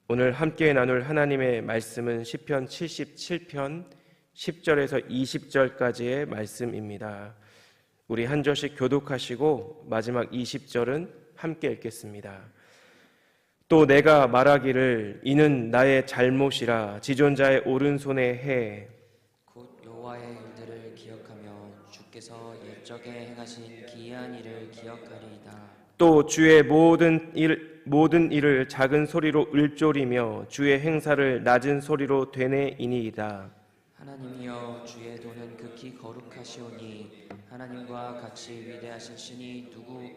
오늘 함께 나눌 하나님의 말씀은 시편 77편 10절에서 20절까지의 말씀입니다. 우리 한 절씩 교독하시고 마지막 20절은 함께 읽겠습니다. 또 내가 말하기를 이는 나의 잘못이라 지존자의 오른손에 해 곧 여호와의 일들을 기억하며 주께서 옛적에 행하신 기이한 일을 기억하리이다. 또 주의 모든 일을 작은 소리로 읊조리며 주의 행사를 낮은 소리로 되뇌이니이다. 하나님이여 주의 도는 극히 거룩하시오니 하나님과 같이 위대하신 신이 누구이니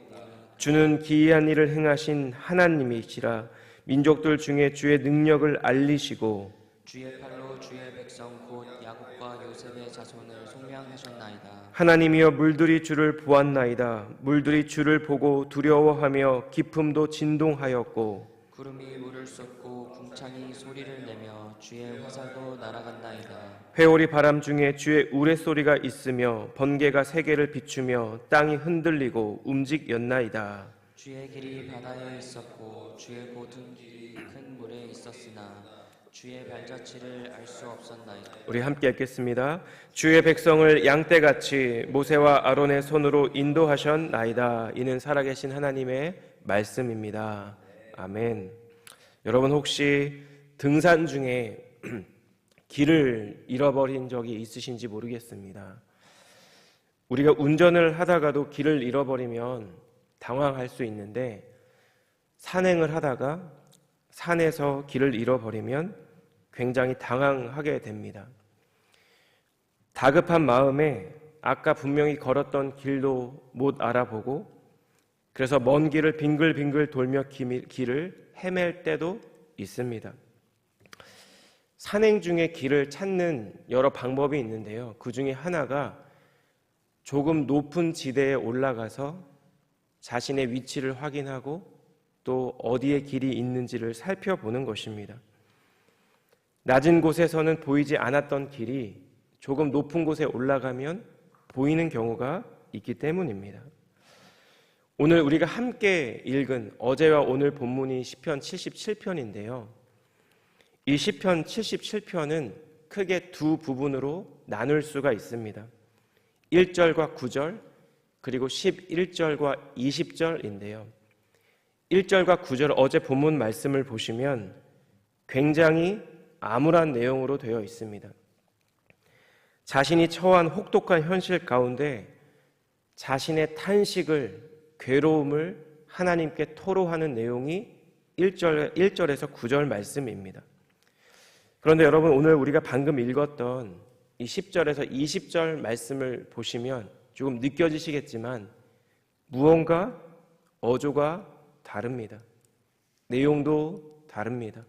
주는 기이한 일을 행하신 하나님이시라. 민족들 중에 주의 능력을 알리시고 주의 팔로 주의 백성 곧 야곱과 요셉의 자손을 속량하셨나이다. 하나님이여 물들이 주를 보았나이다. 물들이 주를 보고 두려워하며 깊음도 진동하였고 구름이 물을 쏟고 궁창이 소리를 내며 주의 화살도 날아간나이다. 회오리 바람 중에 주의 우레소리가 있으며 번개가 세계를 비추며 땅이 흔들리고 움직였나이다. 주의 길이 바다에 있었고 주의 모든 길이 큰 물에 있었으나 주의 발자취를 알 수 없었나이다. 우리 함께 읽겠습니다. 주의 백성을 양떼같이 모세와 아론의 손으로 인도하셨나이다. 이는 살아계신 하나님의 말씀입니다. 아멘. 여러분 혹시 등산 중에 길을 잃어버린 적이 있으신지 모르겠습니다. 우리가 운전을 하다가도 길을 잃어버리면 당황할 수 있는데 산행을 하다가 산에서 길을 잃어버리면 굉장히 당황하게 됩니다. 다급한 마음에 아까 분명히 걸었던 길도 못 알아보고 그래서 먼 길을 빙글빙글 돌며 길을 헤맬 때도 있습니다. 산행 중에 길을 찾는 여러 방법이 있는데요. 그 중에 하나가 조금 높은 지대에 올라가서 자신의 위치를 확인하고 또 어디에 길이 있는지를 살펴보는 것입니다. 낮은 곳에서는 보이지 않았던 길이 조금 높은 곳에 올라가면 보이는 경우가 있기 때문입니다. 오늘 우리가 함께 읽은 어제와 오늘 본문이 시편 77편인데요. 이 시편 77편은 크게 두 부분으로 나눌 수가 있습니다. 1절과 9절 그리고 11절과 20절인데요. 1절과 9절 어제 본문 말씀을 보시면 굉장히 암울한 내용으로 되어 있습니다. 자신이 처한 혹독한 현실 가운데 자신의 탄식을 괴로움을 하나님께 토로하는 내용이 1절에서 9절 말씀입니다. 그런데 여러분 오늘 우리가 방금 읽었던 이 10절에서 20절 말씀을 보시면 조금 느껴지시겠지만 무언가 어조가 다릅니다. 내용도 다릅니다.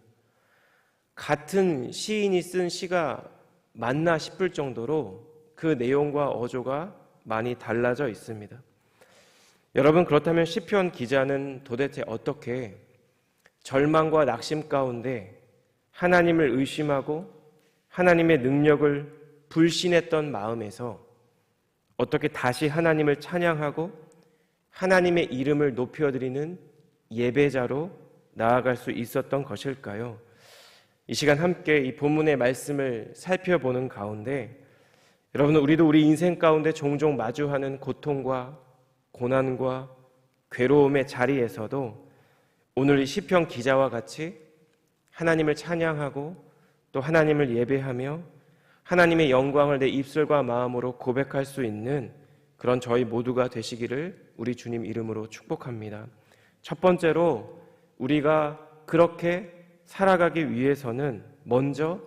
같은 시인이 쓴 시가 맞나 싶을 정도로 그 내용과 어조가 많이 달라져 있습니다. 여러분 그렇다면 시편 기자는 도대체 어떻게 절망과 낙심 가운데 하나님을 의심하고 하나님의 능력을 불신했던 마음에서 어떻게 다시 하나님을 찬양하고 하나님의 이름을 높여드리는 예배자로 나아갈 수 있었던 것일까요? 이 시간 함께 이 본문의 말씀을 살펴보는 가운데 여러분 우리도 우리 인생 가운데 종종 마주하는 고통과 고난과 괴로움의 자리에서도 오늘 이 시편 기자와 같이 하나님을 찬양하고 또 하나님을 예배하며 하나님의 영광을 내 입술과 마음으로 고백할 수 있는 그런 저희 모두가 되시기를 우리 주님 이름으로 축복합니다. 첫 번째로 우리가 그렇게 살아가기 위해서는 먼저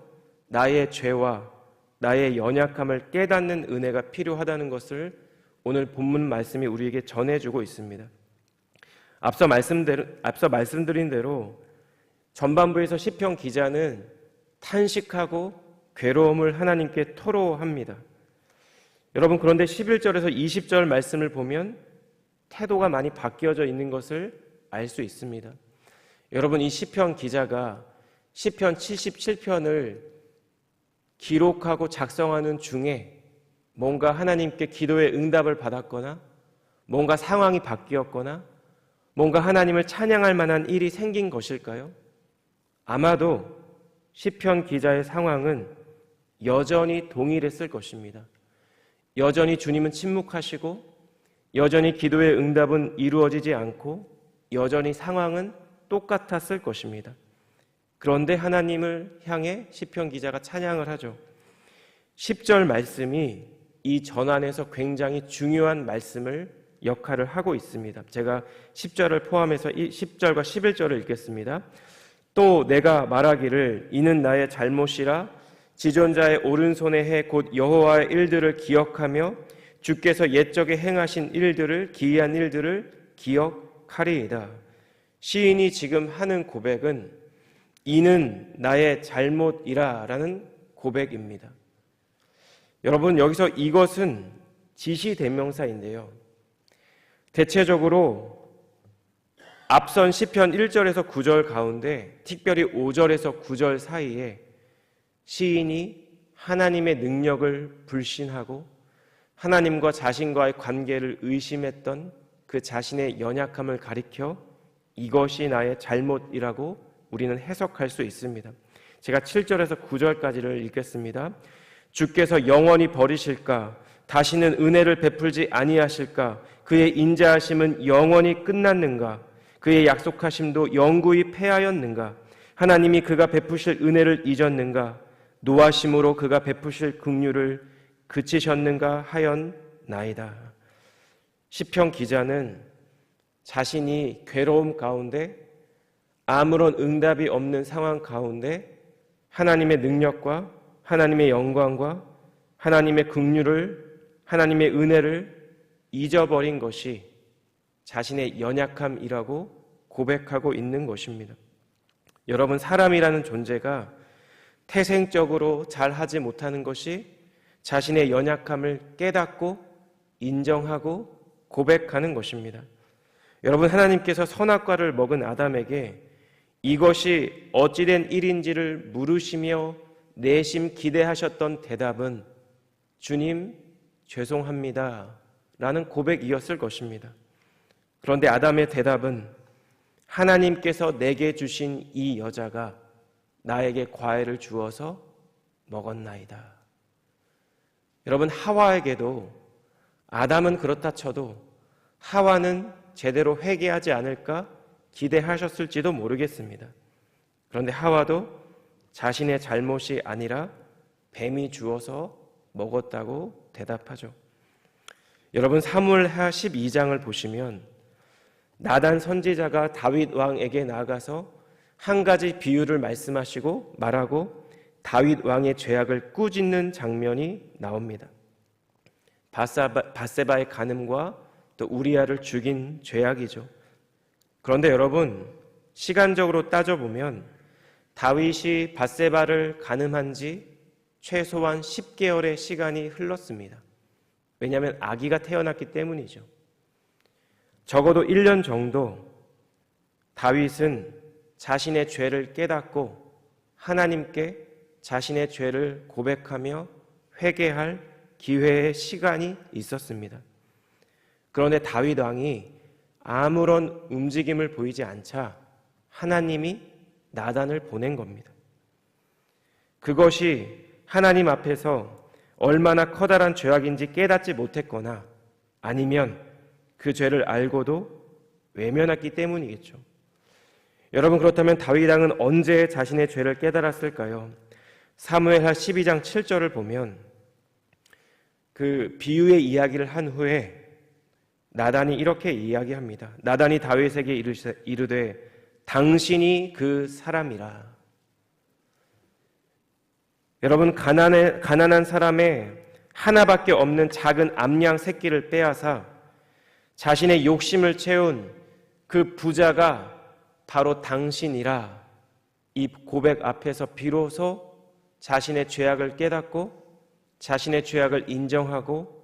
나의 죄와 나의 연약함을 깨닫는 은혜가 필요하다는 것을 오늘 본문 말씀이 우리에게 전해주고 있습니다. 앞서 말씀드린 대로 전반부에서 시편 기자는 탄식하고 괴로움을 하나님께 토로합니다. 여러분 그런데 11절에서 20절 말씀을 보면 태도가 많이 바뀌어져 있는 것을 알 수 있습니다. 여러분 이 시편 기자가 시편 77편을 기록하고 작성하는 중에 뭔가 하나님께 기도의 응답을 받았거나 뭔가 상황이 바뀌었거나 뭔가 하나님을 찬양할 만한 일이 생긴 것일까요? 아마도 시편 기자의 상황은 여전히 동일했을 것입니다. 여전히 주님은 침묵하시고 여전히 기도의 응답은 이루어지지 않고 여전히 상황은 똑같았을 것입니다. 그런데 하나님을 향해 시편 기자가 찬양을 하죠. 10절 말씀이 이 전환에서 굉장히 중요한 역할을 하고 있습니다. 제가 10절을 포함해서 10절과 11절을 읽겠습니다. 또 내가 말하기를 이는 나의 잘못이라 지존자의 오른손의 해 곧 여호와의 일들을 기억하며 주께서 옛적에 행하신 일들을 기이한 일들을 기억하리이다. 시인이 지금 하는 고백은 이는 나의 잘못이라 라는 고백입니다. 여러분, 여기서 이것은 지시대명사인데요. 대체적으로 앞선 시편 1절에서 9절 가운데 특별히 5절에서 9절 사이에 시인이 하나님의 능력을 불신하고 하나님과 자신과의 관계를 의심했던 그 자신의 연약함을 가리켜 이것이 나의 잘못이라고 우리는 해석할 수 있습니다. 제가 7절에서 9절까지를 읽겠습니다. 주께서 영원히 버리실까? 다시는 은혜를 베풀지 아니하실까? 그의 인자하심은 영원히 끝났는가? 그의 약속하심도 영구히 패하였는가? 하나님이 그가 베푸실 은혜를 잊었는가? 노하심으로 그가 베푸실 긍휼을 그치셨는가 하였나이다. 시편 기자는 자신이 괴로움 가운데 아무런 응답이 없는 상황 가운데 하나님의 능력과 하나님의 영광과 하나님의 긍휼을 하나님의 은혜를 잊어버린 것이 자신의 연약함이라고 고백하고 있는 것입니다. 여러분, 사람이라는 존재가 태생적으로 잘하지 못하는 것이 자신의 연약함을 깨닫고 인정하고 고백하는 것입니다. 여러분, 하나님께서 선악과를 먹은 아담에게 이것이 어찌된 일인지를 물으시며 내심 기대하셨던 대답은 주님, 죄송합니다 라는 고백이었을 것입니다. 그런데 아담의 대답은 하나님께서 내게 주신 이 여자가 나에게 과일을 주어서 먹었나이다. 여러분, 하와에게도 아담은 그렇다 쳐도 하와는 제대로 회개하지 않을까 기대하셨을지도 모르겠습니다. 그런데 하와도 자신의 잘못이 아니라 뱀이 주어서 먹었다고 대답하죠. 여러분, 사무엘하 12장을 보시면 나단 선지자가 다윗 왕에게 나아가서 한 가지 비유를 말씀하시고 말하고 다윗 왕의 죄악을 꾸짖는 장면이 나옵니다. 밧세바의 간음과 또 우리아를 죽인 죄악이죠. 그런데 여러분, 시간적으로 따져보면 다윗이 밧세바를 간음한 지 최소한 10개월의 시간이 흘렀습니다. 왜냐하면 아기가 태어났기 때문이죠. 적어도 1년 정도 다윗은 자신의 죄를 깨닫고 하나님께 자신의 죄를 고백하며 회개할 기회의 시간이 있었습니다. 그런데 다윗 왕이 아무런 움직임을 보이지 않자 하나님이 나단을 보낸 겁니다. 그것이 하나님 앞에서 얼마나 커다란 죄악인지 깨닫지 못했거나 아니면 그 죄를 알고도 외면했기 때문이겠죠. 여러분, 그렇다면 다윗 왕은 언제 자신의 죄를 깨달았을까요? 사무엘하 12장 7절을 보면 그 비유의 이야기를 한 후에 나단이 이렇게 이야기합니다. 나단이 다윗에게 이르되 당신이 그 사람이라. 여러분, 가난한 사람의 하나밖에 없는 작은 암양 새끼를 빼앗아 자신의 욕심을 채운 그 부자가 바로 당신이라. 이 고백 앞에서 비로소 자신의 죄악을 깨닫고 자신의 죄악을 인정하고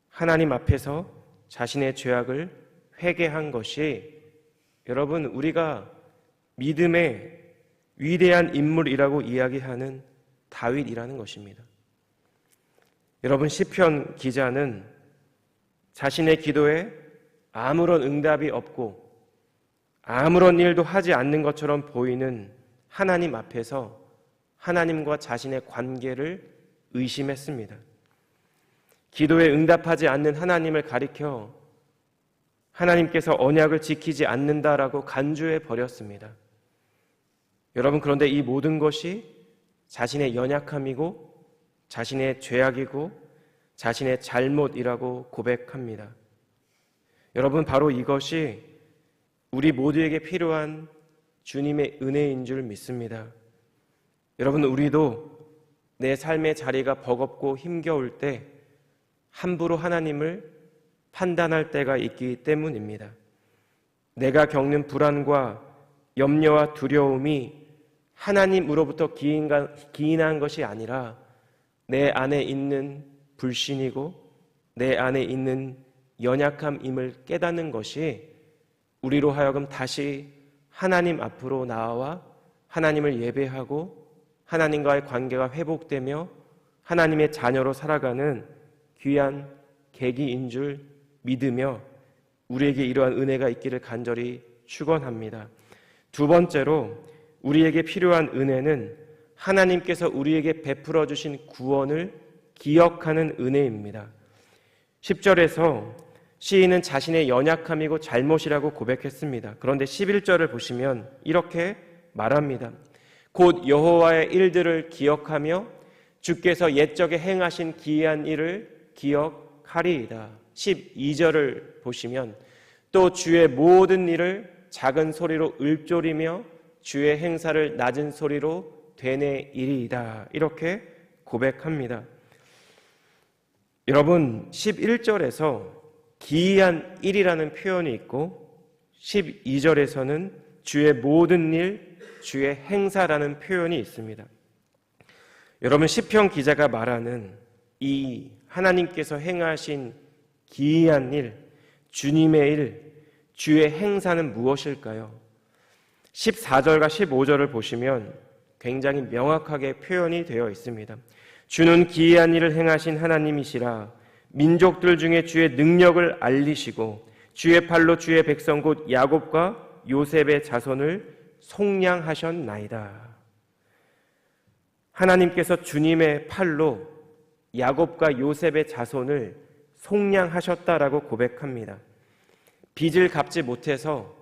하나님 앞에서 자신의 죄악을 회개한 것이 여러분, 우리가 믿음의 위대한 인물이라고 이야기하는 다윗이라는 것입니다. 여러분, 시편 기자는 자신의 기도에 아무런 응답이 없고 아무런 일도 하지 않는 것처럼 보이는 하나님 앞에서 하나님과 자신의 관계를 의심했습니다. 기도에 응답하지 않는 하나님을 가리켜 하나님께서 언약을 지키지 않는다라고 간주해 버렸습니다. 여러분, 그런데 이 모든 것이 자신의 연약함이고 자신의 죄악이고 자신의 잘못이라고 고백합니다. 여러분, 바로 이것이 우리 모두에게 필요한 주님의 은혜인 줄 믿습니다. 여러분, 우리도 내 삶의 자리가 버겁고 힘겨울 때 함부로 하나님을 판단할 때가 있기 때문입니다. 내가 겪는 불안과 염려와 두려움이 하나님으로부터 기인한 것이 아니라 내 안에 있는 불신이고 내 안에 있는 연약함임을 깨닫는 것이 우리로 하여금 다시 하나님 앞으로 나아와 하나님을 예배하고 하나님과의 관계가 회복되며 하나님의 자녀로 살아가는 귀한 계기인 줄 믿으며 우리에게 이러한 은혜가 있기를 간절히 축원합니다. 두 번째로 우리에게 필요한 은혜는 하나님께서 우리에게 베풀어 주신 구원을 기억하는 은혜입니다. 10절에서 시인은 자신의 연약함이고 잘못이라고 고백했습니다. 그런데 11절을 보시면 이렇게 말합니다. 곧 여호와의 일들을 기억하며 주께서 옛적에 행하신 기이한 일을 기억하리이다. 12절을 보시면 또 주의 모든 일을 작은 소리로 읊조리며 주의 행사를 낮은 소리로 되뇌이리이다. 이렇게 고백합니다. 여러분, 11절에서 기이한 일이라는 표현이 있고 12절에서는 주의 모든 일, 주의 행사라는 표현이 있습니다. 여러분, 시편 기자가 말하는 이 하나님께서 행하신 기이한 일, 주님의 일, 주의 행사는 무엇일까요? 14절과 15절을 보시면 굉장히 명확하게 표현이 되어 있습니다. 주는 기이한 일을 행하신 하나님이시라. 민족들 중에 주의 능력을 알리시고 주의 팔로 주의 백성 곧 야곱과 요셉의 자손을 속량하셨나이다. 하나님께서 주님의 팔로 야곱과 요셉의 자손을 속량하셨다라고 고백합니다. 빚을 갚지 못해서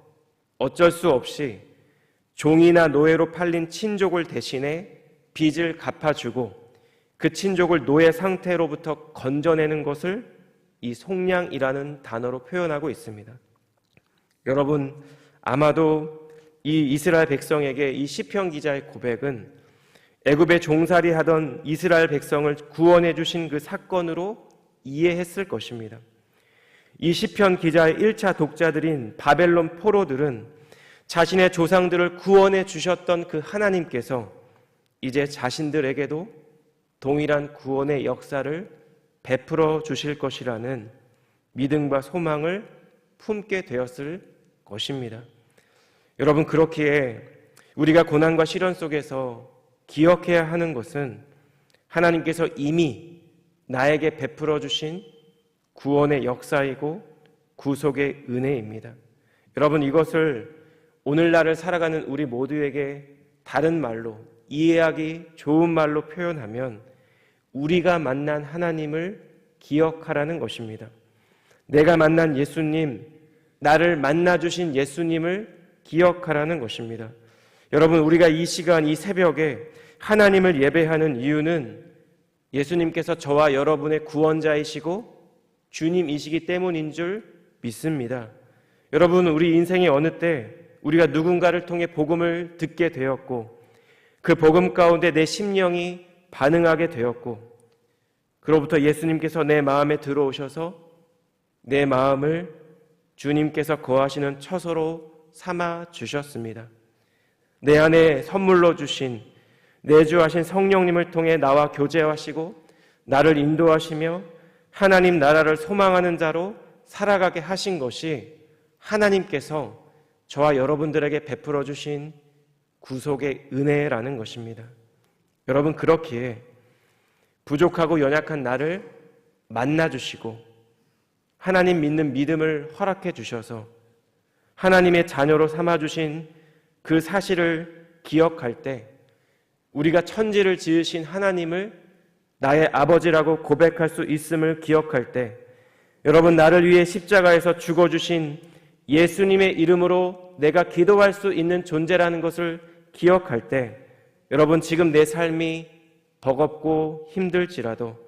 어쩔 수 없이 종이나 노예로 팔린 친족을 대신해 빚을 갚아주고 그 친족을 노예 상태로부터 건져내는 것을 이 속량이라는 단어로 표현하고 있습니다. 여러분, 아마도 이 이스라엘 백성에게 이 시편 기자의 고백은 애굽에 종살이 하던 이스라엘 백성을 구원해 주신 그 사건으로 이해했을 것입니다. 이 시편 기자의 1차 독자들인 바벨론 포로들은 자신의 조상들을 구원해 주셨던 그 하나님께서 이제 자신들에게도 동일한 구원의 역사를 베풀어 주실 것이라는 믿음과 소망을 품게 되었을 것입니다. 여러분, 그렇기에 우리가 고난과 시련 속에서 기억해야 하는 것은 하나님께서 이미 나에게 베풀어 주신 구원의 역사이고 구속의 은혜입니다. 여러분, 이것을 오늘날을 살아가는 우리 모두에게 다른 말로, 이해하기 좋은 말로 표현하면 우리가 만난 하나님을 기억하라는 것입니다. 내가 만난 예수님, 나를 만나주신 예수님을 기억하라는 것입니다. 여러분, 우리가 이 시간, 이 새벽에 하나님을 예배하는 이유는 예수님께서 저와 여러분의 구원자이시고 주님이시기 때문인 줄 믿습니다. 여러분, 우리 인생의 어느 때 우리가 누군가를 통해 복음을 듣게 되었고 그 복음 가운데 내 심령이 반응하게 되었고 그로부터 예수님께서 내 마음에 들어오셔서 내 마음을 주님께서 거하시는 처소로 삼아 주셨습니다. 내 안에 선물로 주신 내주하신 성령님을 통해 나와 교제하시고 나를 인도하시며 하나님 나라를 소망하는 자로 살아가게 하신 것이 하나님께서 저와 여러분들에게 베풀어 주신 구속의 은혜라는 것입니다. 여러분, 그렇기에 부족하고 연약한 나를 만나주시고 하나님 믿는 믿음을 허락해 주셔서 하나님의 자녀로 삼아주신 그 사실을 기억할 때, 우리가 천지를 지으신 하나님을 나의 아버지라고 고백할 수 있음을 기억할 때, 여러분, 나를 위해 십자가에서 죽어주신 예수님의 이름으로 내가 기도할 수 있는 존재라는 것을 기억할 때, 여러분, 지금 내 삶이 버겁고 힘들지라도,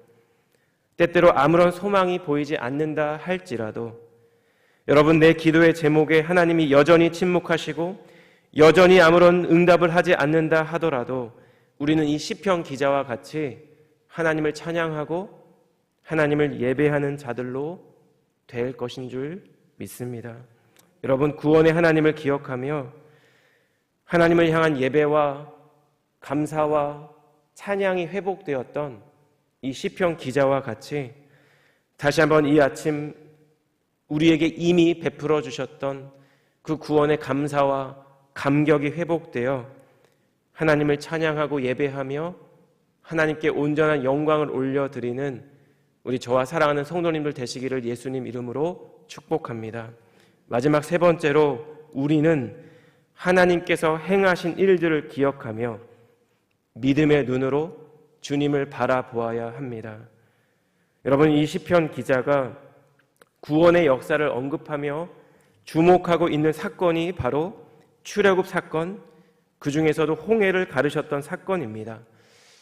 때때로 아무런 소망이 보이지 않는다 할지라도, 여러분, 내 기도의 제목에 하나님이 여전히 침묵하시고 여전히 아무런 응답을 하지 않는다 하더라도 우리는 이 시편 기자와 같이 하나님을 찬양하고 하나님을 예배하는 자들로 될 것인 줄 믿습니다. 여러분, 구원의 하나님을 기억하며 하나님을 향한 예배와 감사와 찬양이 회복되었던 이 시편 기자와 같이 다시 한번 이 아침 우리에게 이미 베풀어 주셨던 그 구원의 감사와 감격이 회복되어 하나님을 찬양하고 예배하며 하나님께 온전한 영광을 올려드리는 우리 저와 사랑하는 성도님들 되시기를 예수님 이름으로 축복합니다. 마지막 세 번째로 우리는 하나님께서 행하신 일들을 기억하며 믿음의 눈으로 주님을 바라보아야 합니다. 여러분, 이 시편 기자가 구원의 역사를 언급하며 주목하고 있는 사건이 바로 출애굽 사건, 그 중에서도 홍해를 가르셨던 사건입니다.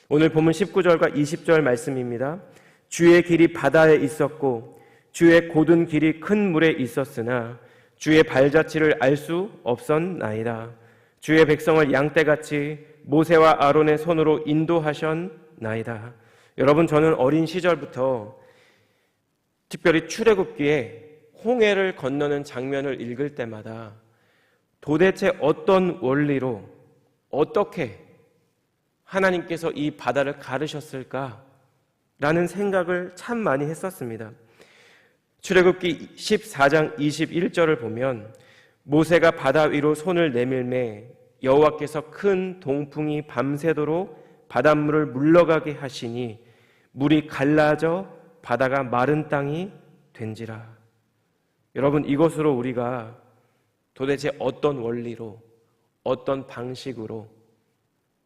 오늘 본문 19절과 20절 말씀입니다. 주의 길이 바다에 있었고 주의 곧은 길이 큰 물에 있었으나 주의 발자취를 알 수 없었나이다. 주의 백성을 양떼같이 모세와 아론의 손으로 인도하셨나이다. 여러분, 저는 어린 시절부터 특별히 출애굽기에 홍해를 건너는 장면을 읽을 때마다 도대체 어떤 원리로 어떻게 하나님께서 이 바다를 가르셨을까라는 생각을 참 많이 했었습니다. 출애굽기 14장 21절을 보면 모세가 바다 위로 손을 내밀매 여호와께서 큰 동풍이 밤새도록 바닷물을 물러가게 하시니 물이 갈라져 바다가 마른 땅이 된지라. 여러분, 이것으로 우리가 도대체 어떤 원리로 어떤 방식으로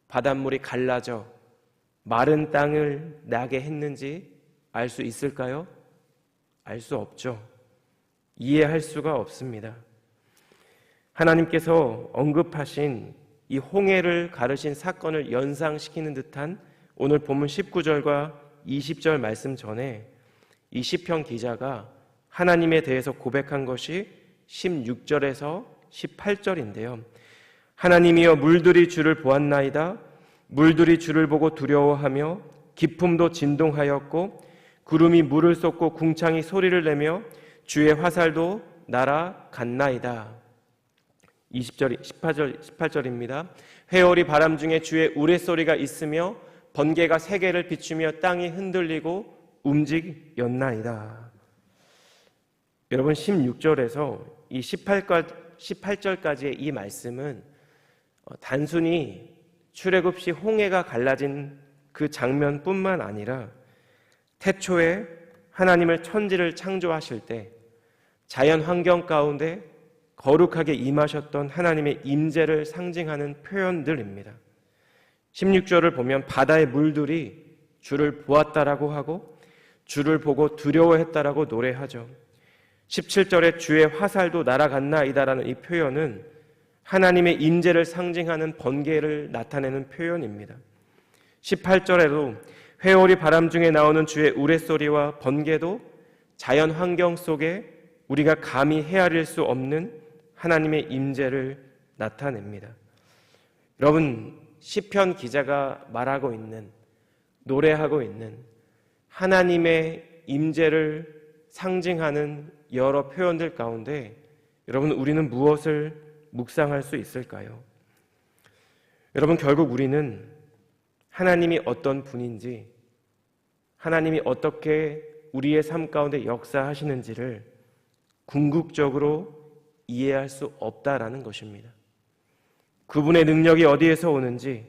바닷물이 갈라져 마른 땅을 나게 했는지 알 수 있을까요? 알 수 없죠. 이해할 수가 없습니다. 하나님께서 언급하신 이 홍해를 가르신 사건을 연상시키는 듯한 오늘 본문 19절과 20절 말씀 전에 이 시편 기자가 하나님에 대해서 고백한 것이 16절에서 18절인데요. 하나님이여, 물들이 주를 보았나이다. 물들이 주를 보고 두려워하며 깊음도 진동하였고 구름이 물을 쏟고 궁창이 소리를 내며 주의 화살도 날아갔나이다. 20절, 18절입니다. 회오리 바람 중에 주의 우레소리가 있으며 번개가 세계를 비추며 땅이 흔들리고 움직였나이다. 여러분, 16절에서 이 18절까지의 이 말씀은 단순히 출애굽 시 홍해가 갈라진 그 장면뿐만 아니라 태초에 하나님을 천지를 창조하실 때 자연 환경 가운데 거룩하게 임하셨던 하나님의 임재를 상징하는 표현들입니다. 16절을 보면 바다의 물들이 주를 보았다라고 하고 주를 보고 두려워했다라고 노래하죠. 17절에 주의 화살도 날아갔나이다라는 이 표현은 하나님의 임재를 상징하는 번개를 나타내는 표현입니다. 18절에도 회오리 바람 중에 나오는 주의 우레소리와 번개도 자연 환경 속에 우리가 감히 헤아릴 수 없는 하나님의 임재를 나타냅니다. 여러분, 시편 기자가 말하고 있는, 노래하고 있는 하나님의 임재를 상징하는 여러 표현들 가운데 여러분, 우리는 무엇을 묵상할 수 있을까요? 여러분, 결국 우리는 하나님이 어떤 분인지, 하나님이 어떻게 우리의 삶 가운데 역사하시는지를 궁극적으로 이해할 수 없다라는 것입니다. 그분의 능력이 어디에서 오는지,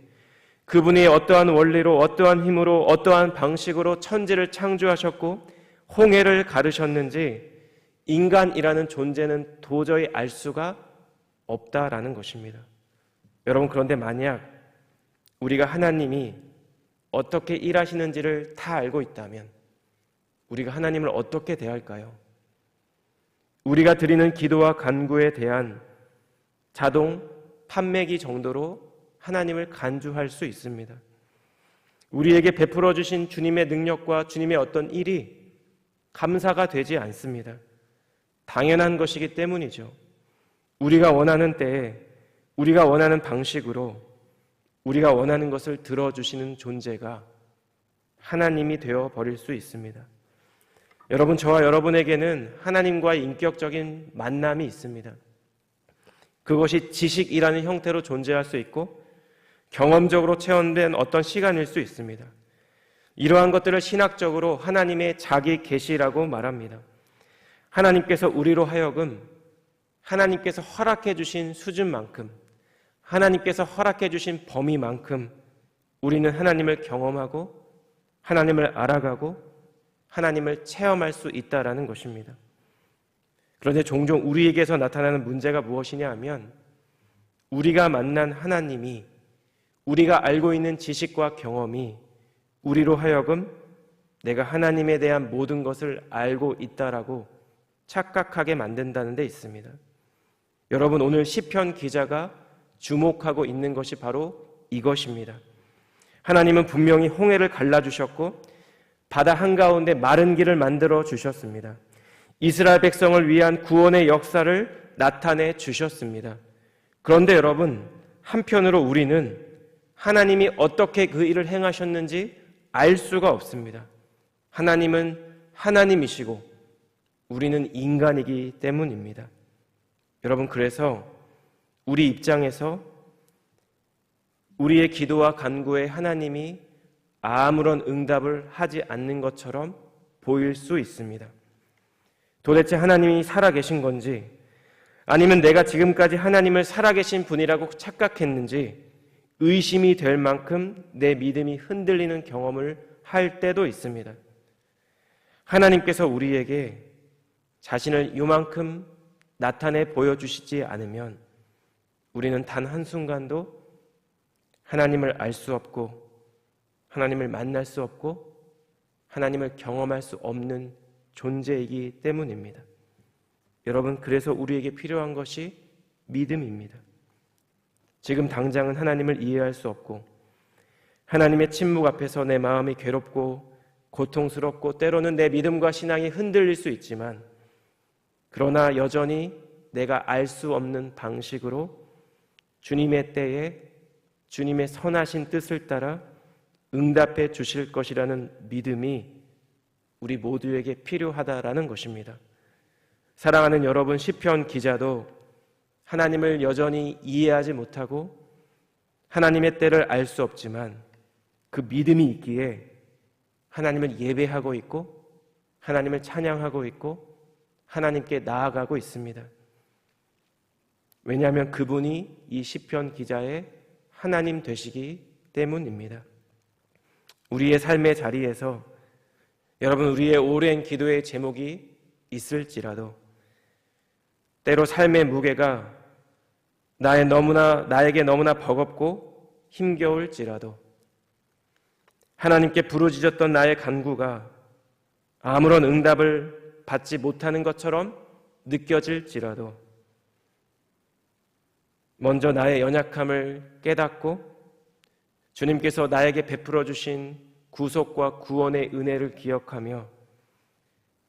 그분이 어떠한 원리로, 어떠한 힘으로, 어떠한 방식으로 천지를 창조하셨고 홍해를 가르셨는지 인간이라는 존재는 도저히 알 수가 없다라는 것입니다. 여러분, 그런데 만약 우리가 하나님이 어떻게 일하시는지를 다 알고 있다면 우리가 하나님을 어떻게 대할까요? 우리가 드리는 기도와 간구에 대한 자동 판매기 정도로 하나님을 간주할 수 있습니다. 우리에게 베풀어 주신 주님의 능력과 주님의 어떤 일이 감사가 되지 않습니다. 당연한 것이기 때문이죠. 우리가 원하는 때에 우리가 원하는 방식으로 우리가 원하는 것을 들어주시는 존재가 하나님이 되어 버릴 수 있습니다. 여러분, 저와 여러분에게는 하나님과의 인격적인 만남이 있습니다. 그것이 지식이라는 형태로 존재할 수 있고 경험적으로 체험된 어떤 시간일 수 있습니다. 이러한 것들을 신학적으로 하나님의 자기 계시라고 말합니다. 하나님께서 우리로 하여금 하나님께서 허락해 주신 수준만큼, 하나님께서 허락해 주신 범위만큼 우리는 하나님을 경험하고 하나님을 알아가고 하나님을 체험할 수 있다라는 것입니다. 그런데 종종 우리에게서 나타나는 문제가 무엇이냐 하면 우리가 만난 하나님이, 우리가 알고 있는 지식과 경험이 우리로 하여금 내가 하나님에 대한 모든 것을 알고 있다라고 착각하게 만든다는 데 있습니다. 여러분, 오늘 시편 기자가 주목하고 있는 것이 바로 이것입니다. 하나님은 분명히 홍해를 갈라주셨고 바다 한가운데 마른 길을 만들어 주셨습니다. 이스라엘 백성을 위한 구원의 역사를 나타내 주셨습니다. 그런데 여러분, 한편으로 우리는 하나님이 어떻게 그 일을 행하셨는지 알 수가 없습니다. 하나님은 하나님이시고 우리는 인간이기 때문입니다. 여러분, 그래서 우리 입장에서 우리의 기도와 간구에 하나님이 아무런 응답을 하지 않는 것처럼 보일 수 있습니다. 도대체 하나님이 살아계신 건지, 아니면 내가 지금까지 하나님을 살아계신 분이라고 착각했는지 의심이 될 만큼 내 믿음이 흔들리는 경험을 할 때도 있습니다. 하나님께서 우리에게 자신을 요만큼 나타내 보여주시지 않으면 우리는 단 한순간도 하나님을 알 수 없고 하나님을 만날 수 없고 하나님을 경험할 수 없는 존재이기 때문입니다. 여러분, 그래서 우리에게 필요한 것이 믿음입니다. 지금 당장은 하나님을 이해할 수 없고 하나님의 침묵 앞에서 내 마음이 괴롭고 고통스럽고 때로는 내 믿음과 신앙이 흔들릴 수 있지만, 그러나 여전히 내가 알 수 없는 방식으로 주님의 때에 주님의 선하신 뜻을 따라 응답해 주실 것이라는 믿음이 우리 모두에게 필요하다라는 것입니다. 사랑하는 여러분, 시편 기자도 하나님을 여전히 이해하지 못하고 하나님의 때를 알 수 없지만 그 믿음이 있기에 하나님을 예배하고 있고 하나님을 찬양하고 있고 하나님께 나아가고 있습니다. 왜냐하면 그분이 이 시편 기자의 하나님 되시기 때문입니다. 우리의 삶의 자리에서 여러분, 우리의 오랜 기도의 제목이 있을지라도 때로 삶의 무게가 나에게 너무나 버겁고 힘겨울지라도 하나님께 부르짖었던 나의 간구가 아무런 응답을 받지 못하는 것처럼 느껴질지라도 먼저 나의 연약함을 깨닫고 주님께서 나에게 베풀어 주신 구속과 구원의 은혜를 기억하며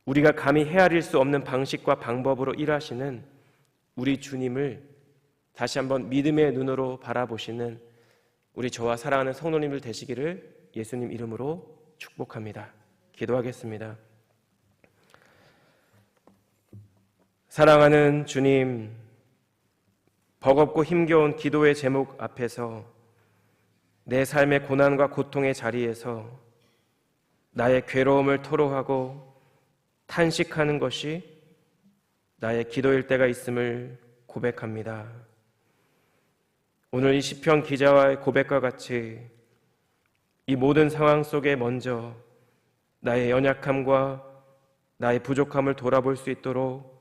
우리가 감히 헤아릴 수 없는 방식과 방법으로 일하시는 우리 주님을 다시 한번 믿음의 눈으로 바라보시는 우리 저와 사랑하는 성도님들 되시기를 예수님 이름으로 축복합니다. 기도하겠습니다. 사랑하는 주님, 버겁고 힘겨운 기도의 제목 앞에서 내 삶의 고난과 고통의 자리에서 나의 괴로움을 토로하고 탄식하는 것이 나의 기도일 때가 있음을 고백합니다. 오늘 이 시편 기자와의 고백과 같이 이 모든 상황 속에 먼저 나의 연약함과 나의 부족함을 돌아볼 수 있도록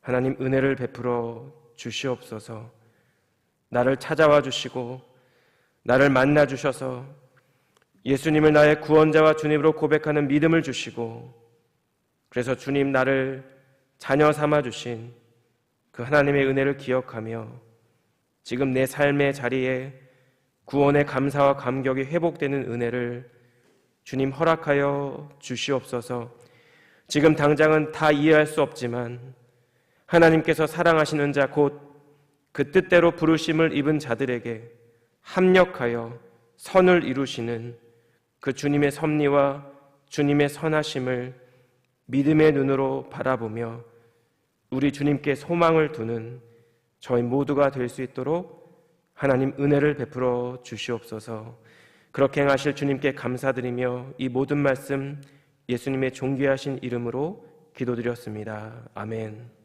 하나님 은혜를 베풀어 주시옵소서. 나를 찾아와 주시고 나를 만나 주셔서 예수님을 나의 구원자와 주님으로 고백하는 믿음을 주시고, 그래서 주님 나를 자녀 삼아 주신 그 하나님의 은혜를 기억하며 지금 내 삶의 자리에 구원의 감사와 감격이 회복되는 은혜를 주님 허락하여 주시옵소서. 지금 당장은 다 이해할 수 없지만 하나님께서 사랑하시는 자 곧 그 뜻대로 부르심을 입은 자들에게 합력하여 선을 이루시는 그 주님의 섭리와 주님의 선하심을 믿음의 눈으로 바라보며 우리 주님께 소망을 두는 저희 모두가 될 수 있도록 하나님 은혜를 베풀어 주시옵소서. 그렇게 행하실 주님께 감사드리며 이 모든 말씀 예수님의 존귀하신 이름으로 기도드렸습니다. 아멘.